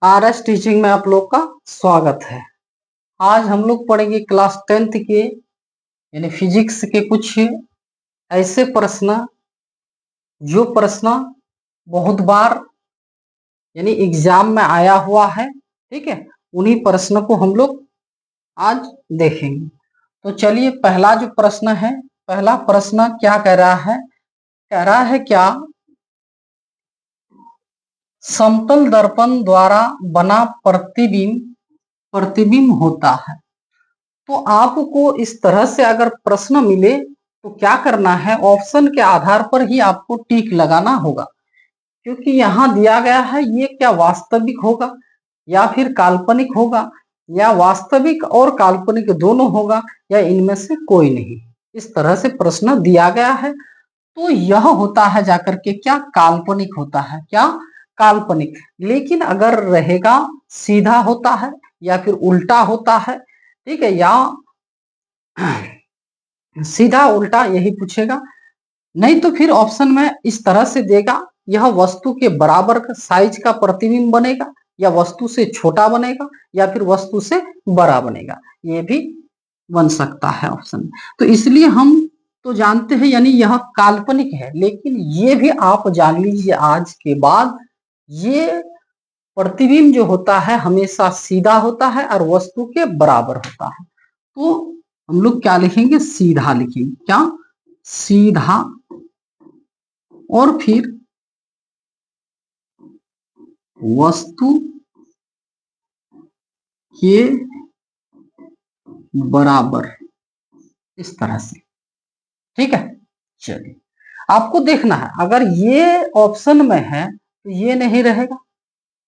RS teaching में आप लोग का स्वागत है। आज हम लोग पढ़ेंगे क्लास 10th के यानी फिजिक्स के कुछ ऐसे प्रश्न जो प्रश्न बहुत बार यानी एग्जाम में आया हुआ है। ठीक है, उन्हीं प्रश्न को हम लोग आज देखेंगे। तो चलिए, पहला जो प्रश्न है, पहला प्रश्न क्या कह रहा है? कह रहा है क्या समतल दर्पण द्वारा बना प्रतिबिंब होता है। तो आपको इस तरह से अगर प्रश्न मिले तो क्या करना है, ऑप्शन के आधार पर ही आपको टिक लगाना होगा। क्योंकि यहाँ दिया गया है ये क्या वास्तविक होगा या फिर काल्पनिक होगा, या वास्तविक और काल्पनिक दोनों होगा, या इनमें से कोई नहीं। इस तरह से प्रश्न दिया गया है। तो यह होता है जाकर के क्या काल्पनिक होता है, क्या काल्पनिक। लेकिन अगर रहेगा सीधा होता है या फिर उल्टा होता है, ठीक है, या सीधा उल्टा यही पूछेगा। नहीं तो फिर ऑप्शन में इस तरह से देगा, यह वस्तु के बराबर साइज का प्रतिबिंब बनेगा, या वस्तु से छोटा बनेगा, या फिर वस्तु से बड़ा बनेगा। ये भी बन सकता है ऑप्शन। तो इसलिए हम तो जानते हैं यानी यह काल्पनिक है, लेकिन ये भी आप जान लीजिए आज के बाद, ये प्रतिबिंब जो होता है हमेशा सीधा होता है और वस्तु के बराबर होता है। तो हम लोग क्या लिखेंगे, सीधा लिखेंगे, क्या सीधा, और फिर वस्तु के बराबर, इस तरह से। ठीक है, चलिए आपको देखना है, अगर ये ऑप्शन में है तो ये नहीं रहेगा।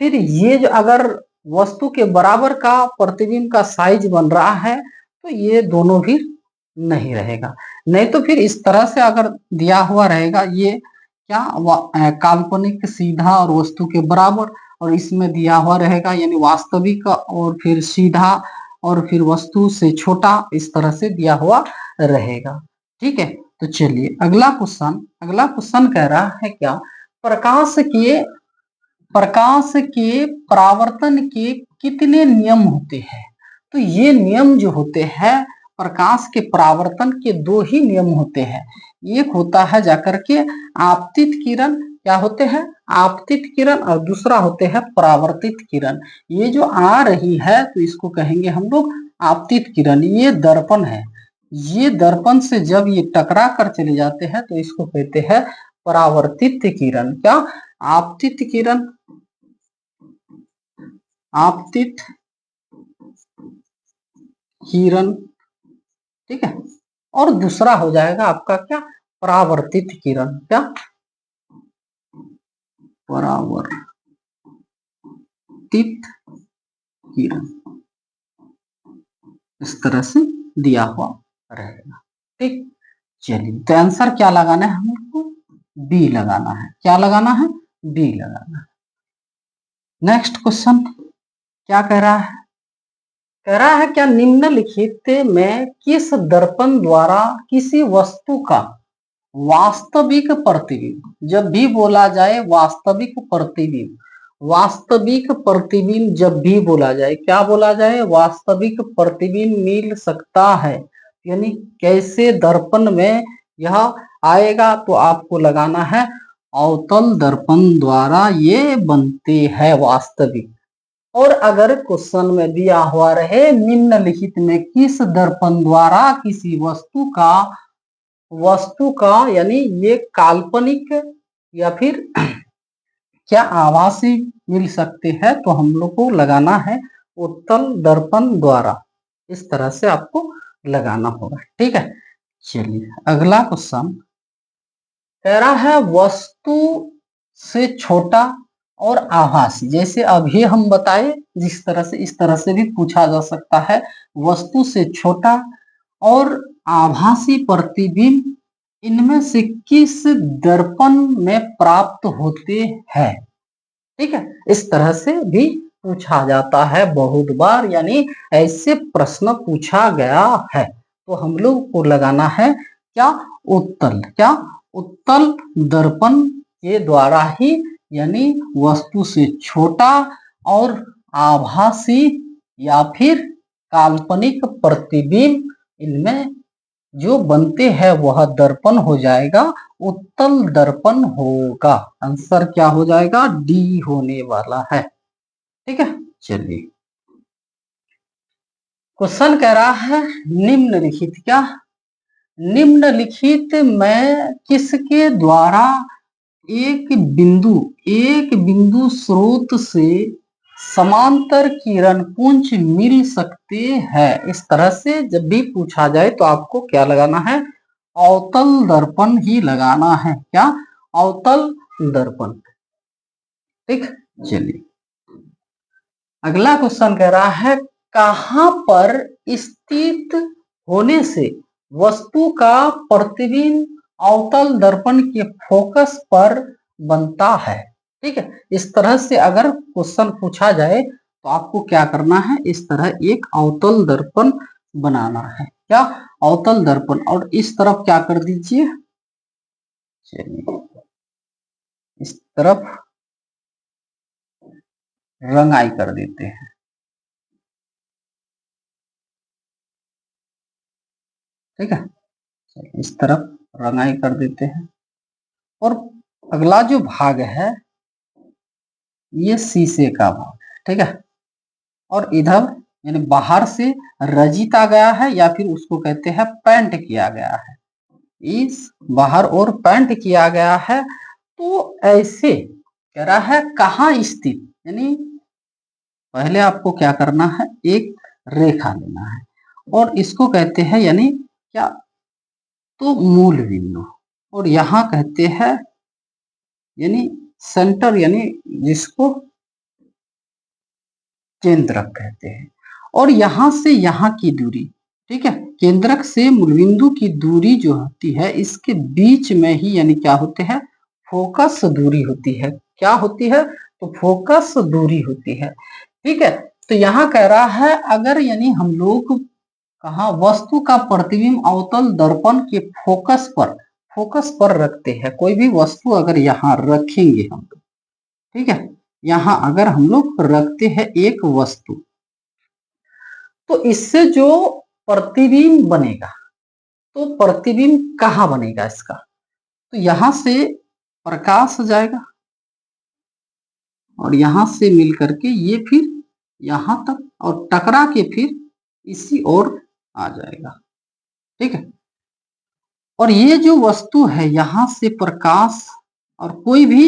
फिर ये जो अगर वस्तु के बराबर का प्रतिबिंब का साइज बन रहा है तो ये दोनों भी नहीं रहेगा। नहीं तो फिर इस तरह से अगर दिया हुआ रहेगा, ये क्या काल्पनिक सीधा और वस्तु के बराबर, और इसमें दिया हुआ रहेगा यानी वास्तविक और फिर सीधा और फिर वस्तु से छोटा, इस तरह से दिया हुआ रहेगा। ठीक है, तो चलिए अगला क्वेश्चन कह रहा है क्या प्रकाश के परावर्तन के कितने नियम होते हैं। तो ये नियम जो होते हैं, प्रकाश के परावर्तन के दो ही नियम होते हैं। एक होता है जाकर के आपतित किरण, क्या होते हैं आपतित किरण, और दूसरा होते हैं परावर्तित किरण। ये जो आ रही है तो इसको कहेंगे हम लोग आपतित किरण। ये दर्पण है, ये दर्पण से जब ये टकरा कर चले जाते हैं तो इसको कहते हैं परावर्तित किरण। क्या आपतित किरण, आपतित किरण। ठीक है, और दूसरा हो जाएगा आपका क्या परावर्तित किरण, क्या परावर्तित किरण, इस तरह से दिया हुआ रहेगा। ठीक, चलिए तो आंसर क्या लगाना है हमको, बी लगाना है। क्या लगाना है, बी लगाना है। नेक्स्ट क्वेश्चन क्या कह रहा है, कह रहा है क्या निम्नलिखित में किस दर्पण द्वारा किसी वस्तु का वास्तविक प्रतिबिंब, जब भी बोला जाए वास्तविक प्रतिबिंब, वास्तविक प्रतिबिंब जब भी बोला जाए, क्या बोला जाए, वास्तविक प्रतिबिंब मिल सकता है, यानी कैसे दर्पण में यह आएगा, तो आपको लगाना है अवतल दर्पण द्वारा ये बनते हैं वास्तविक। और अगर क्वेश्चन में दिया हुआ रहे निम्नलिखित में किस दर्पण द्वारा किसी वस्तु का यानी ये काल्पनिक या फिर क्या आभासी मिल सकते हैं, तो हम लोग को लगाना है उत्तल दर्पण द्वारा। इस तरह से आपको लगाना होगा। ठीक है, चलिए अगला क्वेश्चन कह रहा है वस्तु से छोटा और आभासी। जैसे अभी हम बताए जिस तरह से, इस तरह से भी पूछा जा सकता है, वस्तु से छोटा और आभासी प्रतिबिंब इनमें से किस दर्पण में प्राप्त होते हैं। ठीक है, इस तरह से भी पूछा जाता है बहुत बार, यानी ऐसे प्रश्न पूछा गया है। तो हम लोग को लगाना है क्या उत्तल, क्या उत्तल दर्पण के द्वारा ही, यानी वस्तु से छोटा और आभासी या फिर काल्पनिक प्रतिबिंब, इनमें जो बनते हैं वह दर्पण हो जाएगा उत्तल दर्पण होगा। आंसर क्या हो जाएगा? डी होने वाला है। ठीक है, चलिए क्वेश्चन कह रहा है निम्नलिखित, क्या निम्नलिखित में किसके द्वारा एक बिंदु स्रोत से समांतर किरण पुंज मिल सकते हैं। इस तरह से जब भी पूछा जाए तो आपको क्या लगाना है? अवतल दर्पण ही लगाना है। क्या? अवतल दर्पण। ठीक, चलिए अगला क्वेश्चन कह रहा है कहां पर स्थित होने से वस्तु का प्रतिबिंब अवतल दर्पण के फोकस पर बनता है। ठीक है, इस तरह से अगर क्वेश्चन पूछा जाए तो आपको क्या करना है? इस तरह एक अवतल दर्पण बनाना है। क्या? अवतल दर्पण। और इस तरफ क्या कर दीजिए? चलिए इस तरफ रंगाई कर देते हैं। ठीक है, इस तरफ रंगाई कर देते हैं। और अगला जो भाग है ये शीशे का भाग है। ठीक है, और इधर यानी बाहर से रजीता गया है या फिर उसको कहते हैं पेंट किया गया है। इस बाहर और पेंट किया गया है। तो ऐसे कह रहा है कहाँ स्थित, यानी पहले आपको क्या करना है? एक रेखा लेना है और इसको कहते हैं यानी क्या? तो मूल बिंदु। और यहाँ कहते हैं यानी सेंटर, यानी जिसको केंद्रक कहते हैं। और यहां से यहाँ की दूरी, ठीक है, केंद्रक से मूलबिंदु की दूरी जो होती है इसके बीच में ही यानी क्या होते हैं? फोकस दूरी होती है। क्या होती है? तो फोकस दूरी होती है। ठीक है, तो यहाँ कह रहा है अगर यानी हम लोग कहा वस्तु का प्रतिबिंब अवतल दर्पण के फोकस पर रखते हैं। कोई भी वस्तु अगर यहाँ रखेंगे हम लोग, ठीक है, यहाँ अगर हम लोग रखते हैं एक वस्तु, तो इससे जो प्रतिबिंब बनेगा, तो प्रतिबिंब कहाँ बनेगा इसका? तो यहां से प्रकाश जाएगा और यहां से मिल करके ये फिर यहां तक और टकरा के फिर इसी ओर आ जाएगा। ठीक है, और ये जो वस्तु है यहां से प्रकाश और कोई भी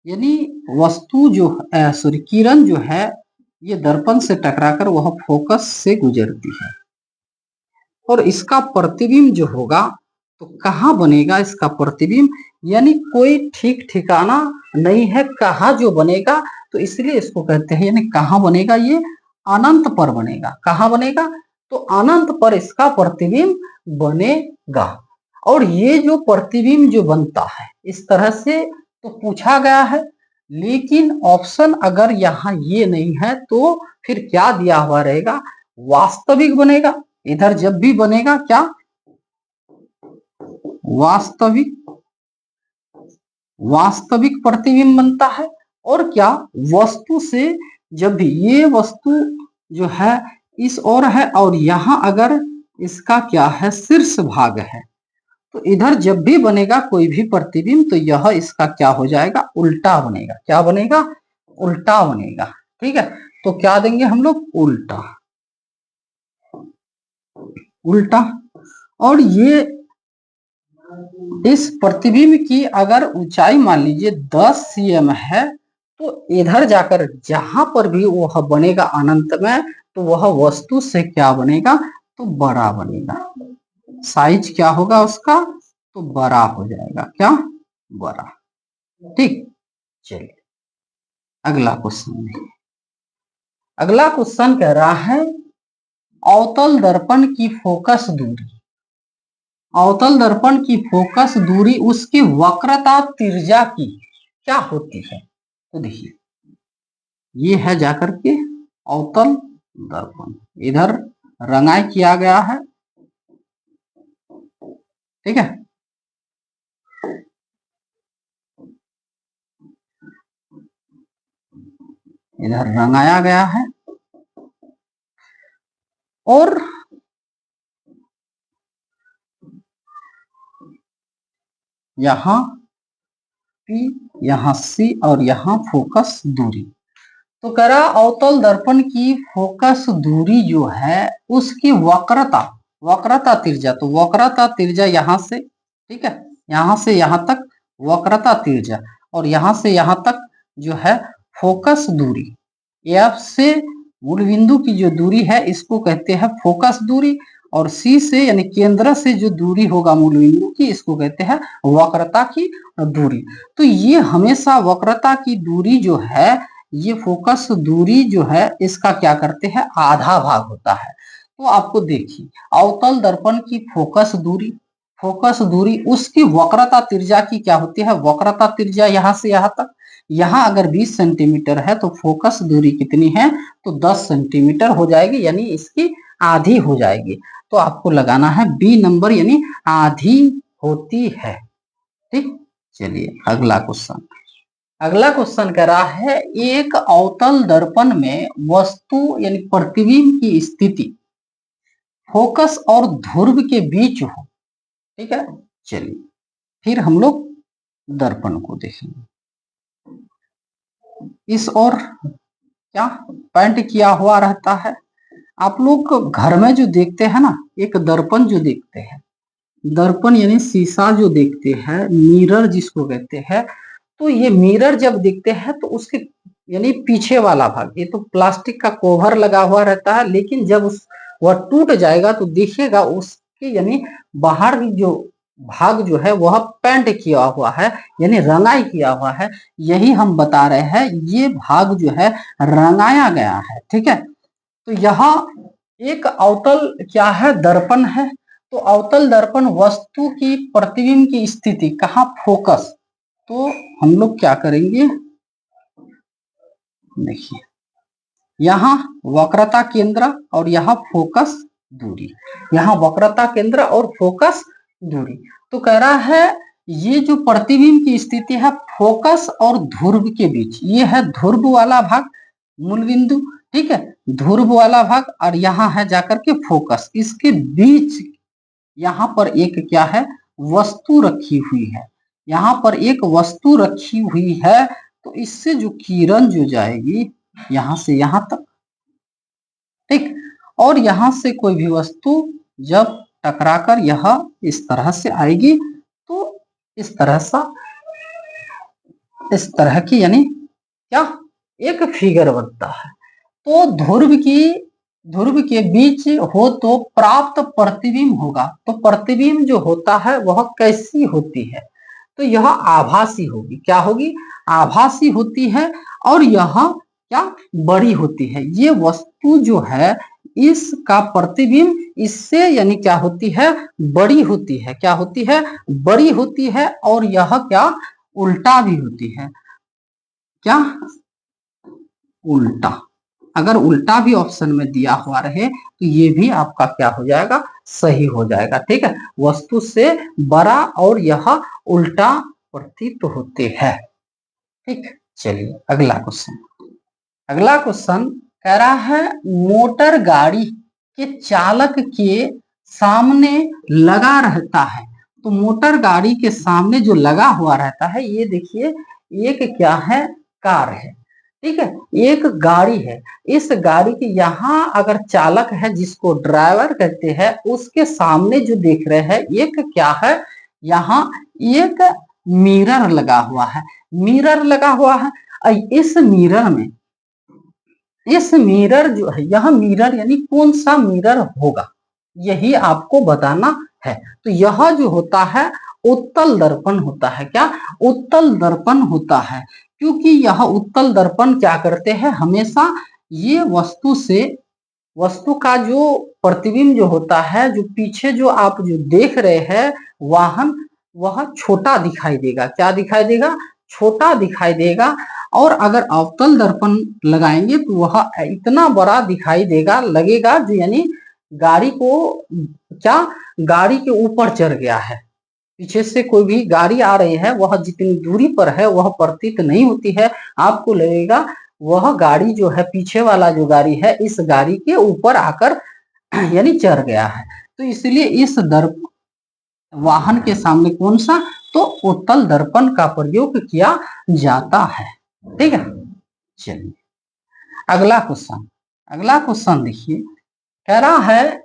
यानी वस्तु जो सॉरी किरण जो है ये दर्पण से टकराकर वह फोकस से गुजरती है और इसका प्रतिबिंब जो होगा तो कहाँ बनेगा इसका प्रतिबिंब? यानी कोई ठीक ठिकाना नहीं है कहाँ जो बनेगा, तो इसलिए इसको कहते हैं यानी कहाँ बनेगा? ये अनंत पर बनेगा। कहाँ बनेगा? तो अनंत पर इसका प्रतिबिंब बनेगा। और ये जो प्रतिबिंब जो बनता है इस तरह से तो पूछा गया है, लेकिन ऑप्शन अगर यहाँ ये नहीं है तो फिर क्या दिया हुआ रहेगा? वास्तविक बनेगा। इधर जब भी बनेगा क्या? वास्तविक, वास्तविक प्रतिबिंब बनता है। और क्या? वस्तु से जब भी ये वस्तु जो है इस ओर है और यहां अगर इसका क्या है? शीर्ष भाग है, तो इधर जब भी बनेगा कोई भी प्रतिबिंब तो यह इसका क्या हो जाएगा? उल्टा बनेगा। क्या बनेगा? उल्टा बनेगा। ठीक है, तो क्या देंगे हम लोग? उल्टा। उल्टा। और ये इस प्रतिबिंब की अगर ऊंचाई मान लीजिए 10 cm है, तो इधर जाकर जहां पर भी वह बनेगा अनंत में, तो वह वस्तु से क्या बनेगा? तो बड़ा बनेगा। साइज क्या होगा उसका? तो बड़ा हो जाएगा। क्या? बड़ा। ठीक, चलिए अगला क्वेश्चन। अगला क्वेश्चन कह रहा है अवतल दर्पण की फोकस दूरी, अवतल दर्पण की फोकस दूरी उसकी वक्रता त्रिज्या की क्या होती है? तो देखिए ये है जाकर के अवतल दर्पण, इधर रंगाई किया गया है। ठीक है, इधर रंगाया गया है और यहाँ P, यहाँ C और यहाँ फोकस दूरी। तो कह रहा अवतल दर्पण की फोकस दूरी जो है उसकी वक्रता त्रिज्या, तो वक्रता त्रिज्या यहाँ से, ठीक है, यहाँ से यहाँ तक वक्रता त्रिज्या और यहाँ से यहाँ तक जो है फोकस दूरी, F से मूल बिंदु की जो दूरी है इसको कहते हैं फोकस दूरी, और C से यानी केंद्र से जो दूरी होगा मूल बिंदु की इसको कहते हैं वक्रता की दूरी। तो ये हमेशा वक्रता की दूरी जो है, ये फोकस दूरी जो है इसका क्या करते हैं आधा भाग होता है। तो आपको देखिए अवतल दर्पण की फोकस दूरी उसकी वक्रता त्रिज्या की क्या होती है, वक्रता त्रिज्या यहाँ से यहाँ तक, यहाँ अगर 20 सेंटीमीटर है तो फोकस दूरी कितनी है, तो 10 सेंटीमीटर हो जाएगी, यानी इसकी आधी हो जाएगी। तो आपको लगाना है बी नंबर, यानी आधी होती है। ठीक, चलिए अगला क्वेश्चन कह रहा है एक अवतल दर्पण में वस्तु यानी प्रतिबिंब की स्थिति फोकस और ध्रुव के बीच हो। ठीक है, चलिए फिर हम लोग दर्पण को देखेंगे। इस ओर क्या पेंट किया हुआ रहता है, आप लोग घर में जो देखते हैं ना, एक दर्पण जो देखते हैं, दर्पण यानी शीशा जो देखते हैं, मिरर जिसको कहते हैं, तो ये मिरर जब देखते हैं तो उसके यानी पीछे वाला भाग, ये तो प्लास्टिक का कवर लगा हुआ रहता है, लेकिन जब वह टूट जाएगा तो देखिएगा उसके यानी बाहर जो भाग जो है वह पेंट किया हुआ है, यानी रंगाई किया हुआ है। यही हम बता रहे हैं, ये भाग जो है रंगाया गया है। ठीक है, तो यहाँ एक अवतल क्या है, दर्पण है। तो अवतल दर्पण वस्तु की प्रतिबिंब की स्थिति कहाँ, फोकस। तो हम लोग क्या करेंगे, देखिए यहाँ वक्रता केंद्र और यहाँ फोकस दूरी, यहाँ वक्रता केंद्र और फोकस दूरी। तो कह रहा है ये जो प्रतिबिंब की स्थिति है फोकस और ध्रुव के बीच, ये है ध्रुव वाला भाग मूल बिंदु, ठीक है, ध्रुव वाला भाग, और यहाँ है जाकर के फोकस, इसके बीच यहाँ पर एक क्या है, वस्तु रखी हुई है, यहाँ पर एक वस्तु रखी हुई है। तो इससे जो किरण जो जाएगी यहाँ से यहाँ तक, ठीक, और यहाँ से कोई भी वस्तु जब टकराकर यह इस तरह से आएगी तो इस तरह की यानी क्या एक फिगर बनता है। तो ध्रुव के बीच हो तो प्राप्त प्रतिबिंब होगा। तो प्रतिबिंब जो होता है वह कैसी होती है, तो यह आभासी होगी। क्या होगी, आभासी होती है, और यह क्या बड़ी होती है। ये वस्तु जो है इसका प्रतिबिंब इससे यानी क्या होती है, बड़ी होती है। क्या होती है, बड़ी होती है, और यह क्या उल्टा भी होती है। क्या उल्टा, अगर उल्टा भी ऑप्शन में दिया हुआ रहे तो ये भी आपका क्या हो जाएगा, सही हो जाएगा। ठीक है, वस्तु से बड़ा और यह उल्टा प्रतीत होते हैं। ठीक, चलिए अगला क्वेश्चन कह रहा है मोटर गाड़ी के चालक के सामने लगा रहता है। तो मोटर गाड़ी के सामने जो लगा हुआ रहता है, ये देखिए एक क्या है, कार है। ठीक है, एक गाड़ी है, इस गाड़ी के यहाँ अगर चालक है जिसको ड्राइवर कहते हैं, उसके सामने जो देख रहे हैं एक क्या है, यहाँ एक मिरर लगा हुआ है। इस मिरर जो है, यह मिरर यानी कौन सा मिरर होगा, यही आपको बताना है। तो यह जो होता है उत्तल दर्पण होता है। क्या उत्तल दर्पण होता है, क्योंकि यह उत्तल दर्पण क्या करते हैं, हमेशा ये वस्तु का जो प्रतिबिंब जो होता है, जो पीछे जो आप जो देख रहे हैं वाहन, वह छोटा दिखाई देगा। क्या दिखाई देगा, छोटा दिखाई देगा। और अगर अवतल दर्पण लगाएंगे तो वह इतना बड़ा दिखाई देगा, लगेगा जो यानी गाड़ी के ऊपर चढ़ गया है। पीछे से कोई भी गाड़ी आ रही है, वह जितनी दूरी पर है वह प्रतीत नहीं होती है, आपको लगेगा वह गाड़ी जो है, पीछे वाला जो गाड़ी है, इस गाड़ी के ऊपर आकर यानी चढ़ गया है। तो इसलिए इस वाहन के सामने कौन सा, तो उत्तल दर्पण का प्रयोग किया जाता है। ठीक है, चलिए अगला क्वेश्चन देखिए, कह रहा है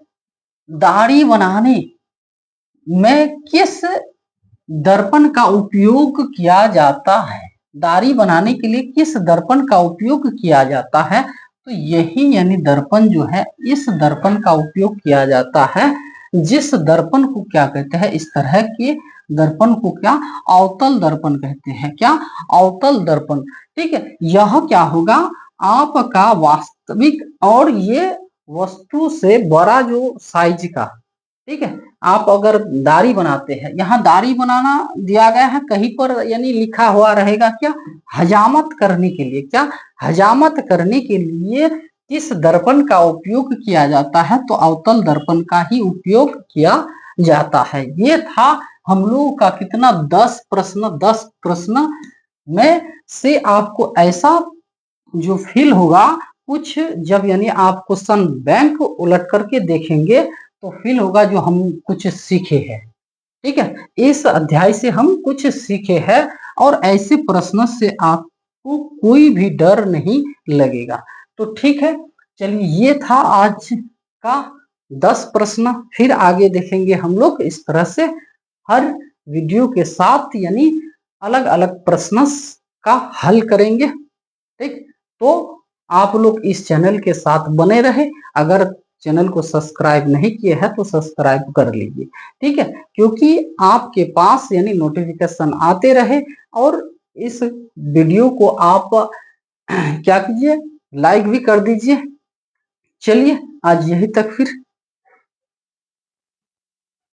दाढ़ी बनाने में किस दर्पण का उपयोग किया जाता है। दाढ़ी बनाने के लिए किस दर्पण का उपयोग किया जाता है, तो यही यानी दर्पण जो है, इस दर्पण का उपयोग किया जाता है, जिस दर्पण को क्या कहते हैं, इस तरह के दर्पण को क्या, अवतल दर्पण कहते हैं। क्या, अवतल दर्पण। ठीक है, यह क्या होगा, आपका वास्तविक और ये वस्तु से बड़ा जो साइज का, ठीक है, आप अगर दाढ़ी बनाते हैं, यहाँ दाढ़ी बनाना दिया गया है कहीं पर, यानी लिखा हुआ रहेगा क्या, हजामत करने के लिए। क्या, हजामत करने के लिए किस दर्पण का उपयोग किया जाता है, तो अवतल दर्पण का ही उपयोग किया जाता है। ये था हम लोगों का कितना, 10 प्रश्न। 10 प्रश्न में से आपको ऐसा जो फील होगा कुछ, जब यानी आप क्वेश्चन बैंक उलट करके देखेंगे तो फील होगा जो हम कुछ सीखे हैं। ठीक है, इस अध्याय से हम कुछ सीखे हैं और ऐसे प्रश्न से आपको कोई भी डर नहीं लगेगा। तो ठीक है, चलिए ये था आज का 10 प्रश्न। फिर आगे देखेंगे हम लोग इस तरह से हर वीडियो के साथ, यानी अलग अलग प्रश्न का हल करेंगे। ठीक, तो आप लोग इस चैनल के साथ बने रहे। अगर चैनल को सब्सक्राइब नहीं किए हैं तो सब्सक्राइब कर लीजिए। ठीक है, क्योंकि आपके पास यानी नोटिफिकेशन आते रहे, और इस वीडियो को आप क्या कीजिए, लाइक भी कर दीजिए। चलिए आज यही तक फिर।